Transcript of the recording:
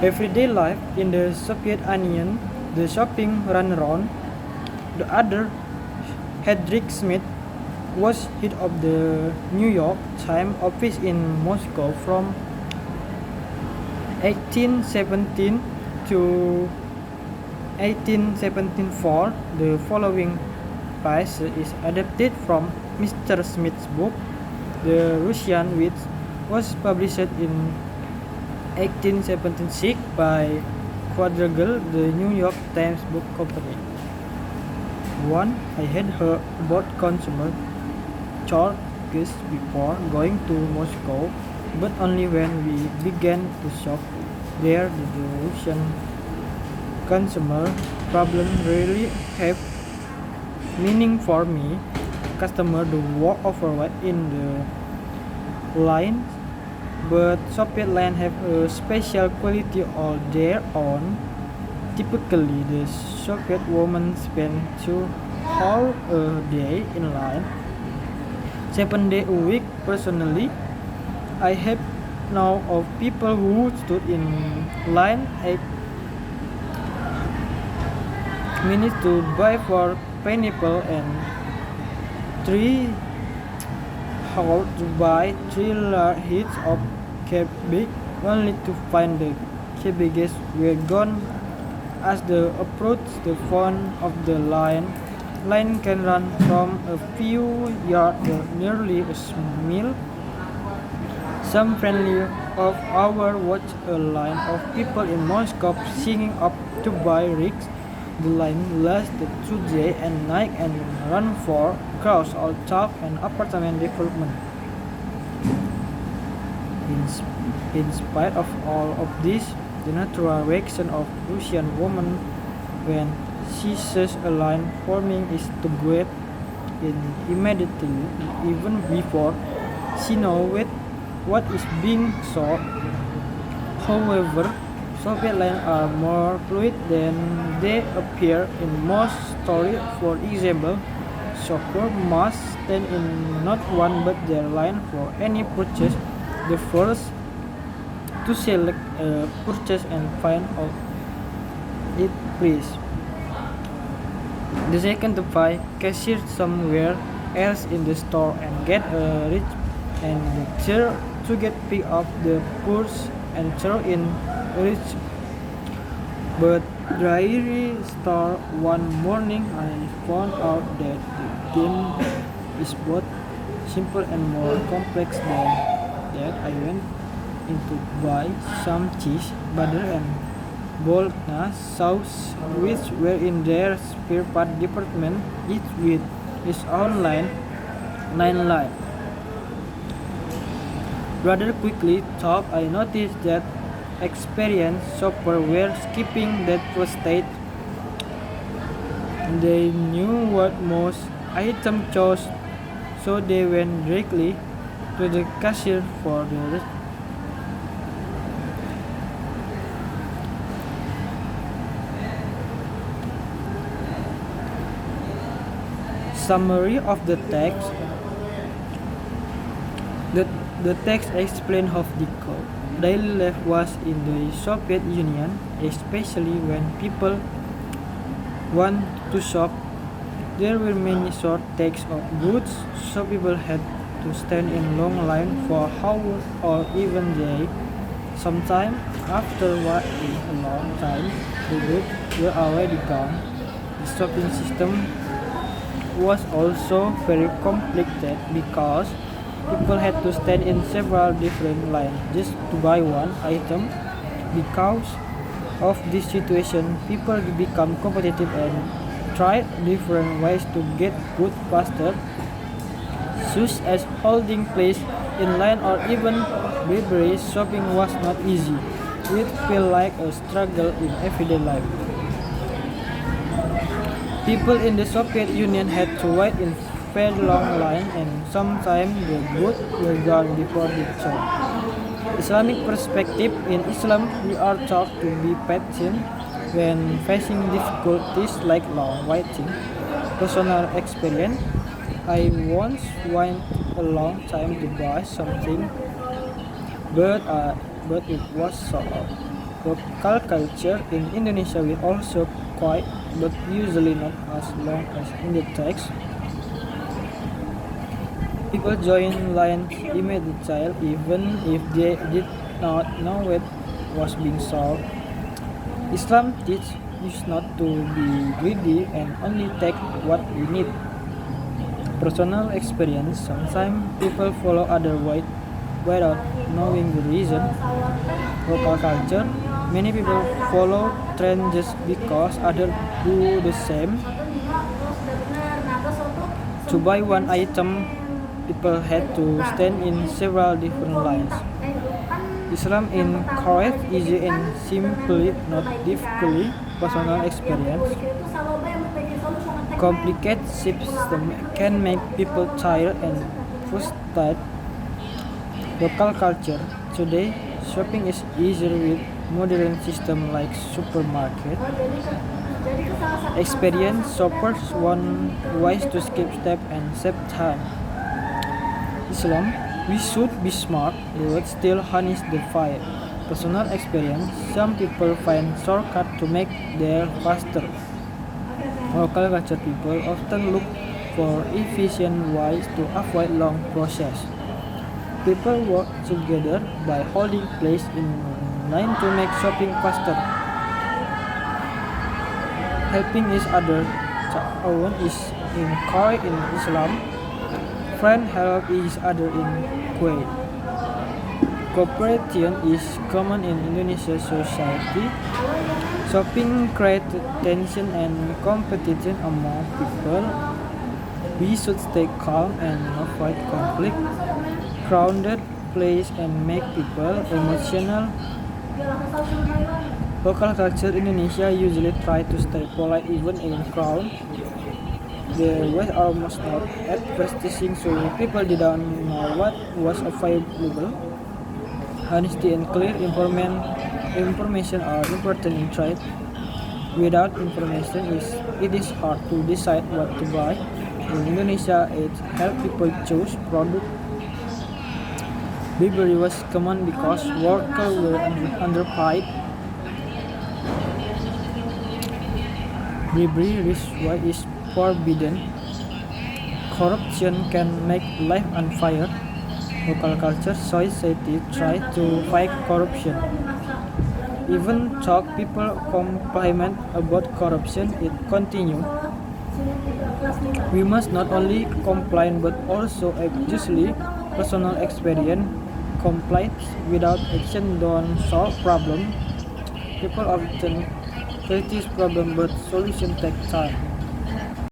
Everyday life in the Soviet Union, the shopping runaround. The other, Hedrick Smith, was head of the New York Times office in Moscow from 1817 to 1874. The following passage is adapted from Mr. Smith's book, The Russian Witch, was published in 1876 by Quadrigal, the New York Times Book Company. 1. I had heard about consumer charges before going to Moscow, but only when we began to shop there did the Russian consumer problem really have meaning for me. Customers do walk overweight in the line, but Soviet line have a special quality all their own. Typically, the Soviet woman spend 2 hours a day in line, 7 days a week. Personally, I have known of people who stood in line 8 minutes to buy for pineapple and 3 hours to buy 3 heads of cabbage, only to find the cabbages were gone. As they approach the front of the line can run from a few yards to nearly a mile. Some friendly of ours watched a line of people in Moscow singing up to buy rigs. The line lasted through day and night and ran for across all top and apartment development. In spite of all of this, the natural reaction of Russian woman when she sees a line forming is to grab it immediately, even before she knows what is being sold. However, Soviet lines are more fluid than they appear in most stories. For example, shoppers must stand in not one but their line for any purchase. The first to select a purchase and find out its price. The second to buy cashier somewhere else in the store and get a rich, and the third to get pick up the purse and throw in rich. But dairy store one morning I found out that the game is both simple and more complex than that. I went in to buy some cheese, butter and bolognese sauce, which were in their spare part department, each with its own nine line. Rather quickly, thought I noticed that experienced shoppers were skipping that first stage. They knew what most items cost, so they went directly to the cashier for the rest. Summary of the text. The, the text explains how difficult daily life was in the Soviet Union, especially when people want to shop. There were many shortages of goods, so people had to stand in long lines for hours or even days. Sometimes, after waiting a long time, the goods were already gone. The shopping system was also very complicated because people had to stand in several different lines just to buy one item. Because of this situation, people become competitive and tried different ways to get goods faster, such as holding place in line or even bribery. Shopping was not easy. It felt like a struggle in everyday life. People in the Soviet Union had to wait in very long lines, and sometimes the goods were gone before they sold. Islamic perspective. In Islam, we are taught to be patient when facing difficulties like long waiting. Personal experience. I once waited a long time to buy something, but it was sold out. Local culture in Indonesia will also quite, but usually not as long as in the text. People join lines immediately even if they did not know what was being sold. Islam teaches us not to be greedy and only take what we need. Personal experience, sometimes people follow other way without knowing the reason. Local culture, many people follow trends just because others do the same. To buy one item, people had to stand in several different lines. Islam encourages easy and simply, not difficultly. Personal experience, complicated system can make people tired and frustrated. Local culture, today shopping is easier with modern systems like supermarket. Experience, shoppers want ways to skip steps and save time. Islam, we should be smart, but still harness the fire. Personal experience, some people find shortcuts to make their faster. Local culture people often look for efficient ways to avoid long process. People work together by holding place in line to make shopping faster. Helping each other is encouraged in Islam. Friends help each other in Kuwait. Cooperation is common in Indonesian society. Shopping creates tension and competition among people. We should stay calm and avoid conflict. Crowded place can make people emotional. Local culture in Indonesia usually try to stay polite even in crowd. The words are almost not advertising, so people didn't know what was available. Honesty and clear information are important in trade. Without information, it is hard to decide what to buy. In Indonesia, it helps people choose products. Bribery was common because workers were underpaid. Bribery is forbidden. Corruption can make life unfair. Local culture society try to fight corruption. Even though people complain about corruption, it continues. We must not only complain but also act justly. Personal experience, complaints without action don't solve problems. People often criticize problems, but solutions take time.